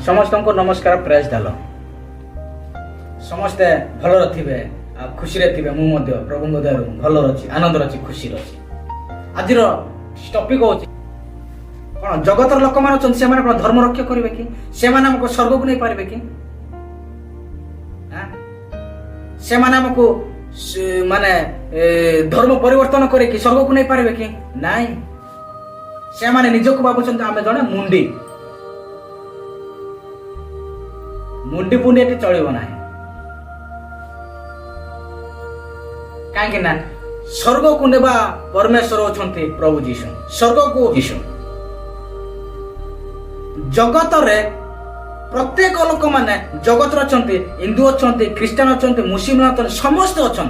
समस्त को नमस्कार प्रेस डाल समस्ते भल थे खुशी रे थे मुझे प्रभु दया भल रही आनंद रही खुशी रही आज टपिक हूँ कौन जगतर लोक मान धर्म रक्षा करेंगे कि से स्वर्ग को नहीं पारे कि से आमको माने धर्म परिवर्तन करे स्वर्ग को नहीं पारे कि नाई से माने निजक भावुं आम जड़े मुंडी मुंडी पुंडी चलो ना कहीं स्वर्ग को नेबा परमेश्वर अच्छा प्रभु जीशु स्वर्ग को जीशु जगत रे प्रत्येक लोक माने जगत अच्छा हिंदू अच्छा ख्रीस्टान अच्छा मुस्लिम अच्छा समस्त अच्छा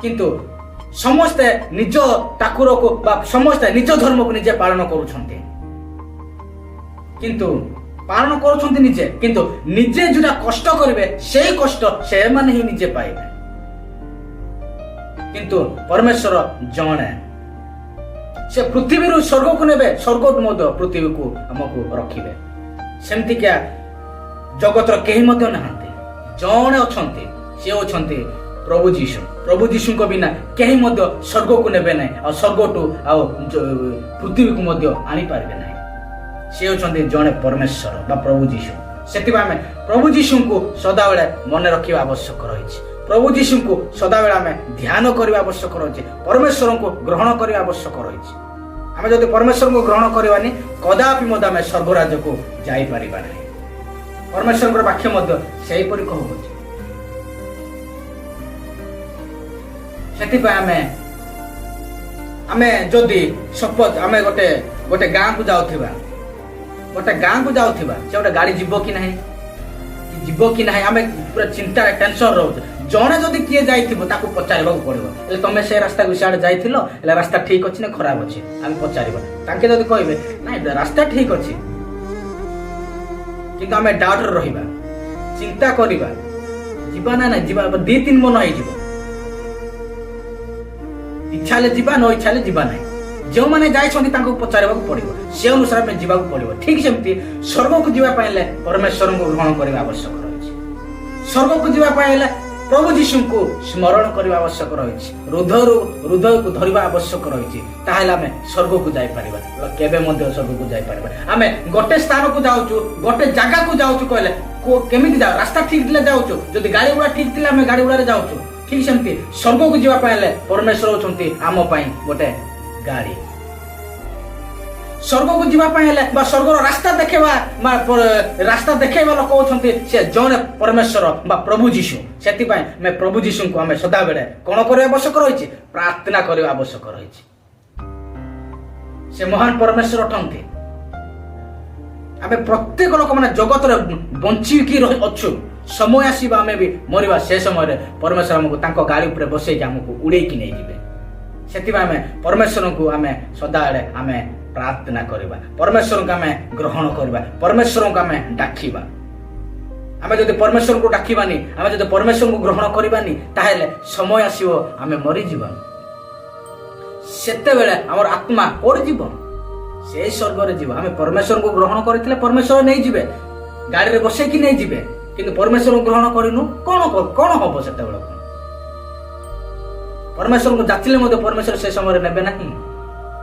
किंतु समस्ते निज ठाकुर को समस्ते निज धर्म को निजे पालन करुछंती किंतु पालन करुछंती निजे किंतु निजे जोटा कष्ट करिवे सेही कष्ट से माने ही निजे पाइबे किंतु परमेश्वर जणे से पृथ्वी रु स्वर्ग को नेबे स्वर्ग मध्य पृथ्वी को हमको रखिबे सेमति क्या जगत रो केही मध्य नहांती जणे अछंती से अछंती प्रभु जीशु को बिना केही मध्य स्वर्ग को नेबे नै आ स्वर्ग टू आ पृथ्वी को मध्य आनी पारबे नै से अछंती जणे परमेश्वर बा प्रभु जीशु सेतिबा हमें प्रभु जीशु को सदा बेले मन रखिबा आवश्यक रहिछि प्रभु जीशु को सदा बेले हमें ध्यान करबा आवश्यक रहिछि परमेश्वर को ग्रहण करबा आवश्यक रहिछि हमें जदि परमेश्वर को ग्रहण करबानी कदापि मध्य हमें स्वर्ग राज्य को जाई परिबा नै परमेश्वर वाक्य मध्य सेही परि कहउछि आमे जदि सपोज आमे गोटे गाँ को जाउथिबा से गोटे गाड़ी जीव कि नहीं आमे पूरा चिंता टेंशन रोज जणे जदि किए जाइथिबो ताको पचारबा पड़िबो एले तमे से रास्ता को सियाड जाइथिलो एले रास्ता ठीक अछि ना खराब अछि आमे पचारिबो ताके जदि कहबे नाही रास्ता ठीक अछि किंतु आमे डाउट रहिबा चिंता करिबा जीवा ना जीवा 2-3 मन होई जीवो इच्छा ले जीवा न इच्छा ले जीवा नहीं जो माने जाय छथि तांको पचारबा पड़िबो से अनुसार में जीवा पड़िबो ठीक सेमति स्वर्ग को जीवा पाइले परमेश्वर को ग्रहण करबा आवश्यक रहिछि स्वर्ग को जीवा पाइले प्रभु जीशु को स्मरण करबा आवश्यक रहिछि हृदय को धरिबा आवश्यक रहिछि ताहेला हमें स्वर्ग को जाय परिबा केबे मध्ये स्वर्ग को जाय परिबा हमें गोटे स्थान को जाउछु गोटे जगह को जाउछु कहले को केमिति जाउ रास्ता ठीक दिले जाउछु जदि गाड़ी गुडा ठीक दिले हमें गाड़ी गुडा रे जाउछु ठीक सेमति स्वर्ग को जीवा पाइले परमेश्वर होचंती आम पई गोटे गाड़ी स्वर्ग को जीवा पाइले बा स्वर्ग रो रास्ता देखेबा लोक होचंती से जने परमेश्वर बा प्रभु जीशु सेति पई मैं प्रभु जीशु को हमें सदा बेले कोन करे आवश्यक रहिछि प्रार्थना करे आवश्यक रहिछि से महान परमेश्वर अटंती आमे प्रत्येक लोक माने जगत रे बंची की अछु समय आसीबा हमें भी मरिबा से समय रे परमेश्वर हमको तांको गाड़ी ऊपर बसै के हमको उड़े की नहीं जिबे सेतिबा हमें परमेश्वर को हमें सदा रे हमें प्रार्थना करबा परमेश्वर को हमें ग्रहण करबा परमेश्वर को हमें डाकिबा हमें जदि परमेश्वर को डाकिबानी हमें जदि परमेश्वर को ग्रहण करबानी ताहेले समय आसीबो हमें मरि जिबा सेते बेले हमर आत्मा कोड जिवो से स्वर्ग रे जिवो हमें परमेश्वर को ग्रहण करथिले परमेश्वर नहीं जिबे गाड़ी रे बसै की नहीं जिबे किंतु परमेश्वर को ग्रहण करिनु कौन हम से परमेश्वर को जाचिले मध्य परमेश्वर से समय नेबे नहीं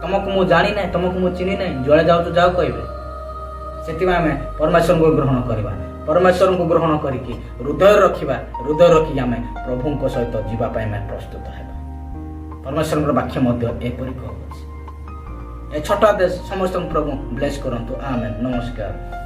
तुमको मु जानी नहीं तुमको मु चिनी नहीं जुड़े जाओ तो जाओ कहबे सेतिबा हमें परमेश्वर को ग्रहण करबा परमेश्वर को ग्रहण करिकी हृदय रखी हमें प्रभु को सहित जीवा पाए में प्रस्तुत हेबा परमेश्वर वाक्य मध्य एपरि कहउछि ए छोटा देश समस्त प्रभु ब्लेस करंतु आमेन नमस्कार।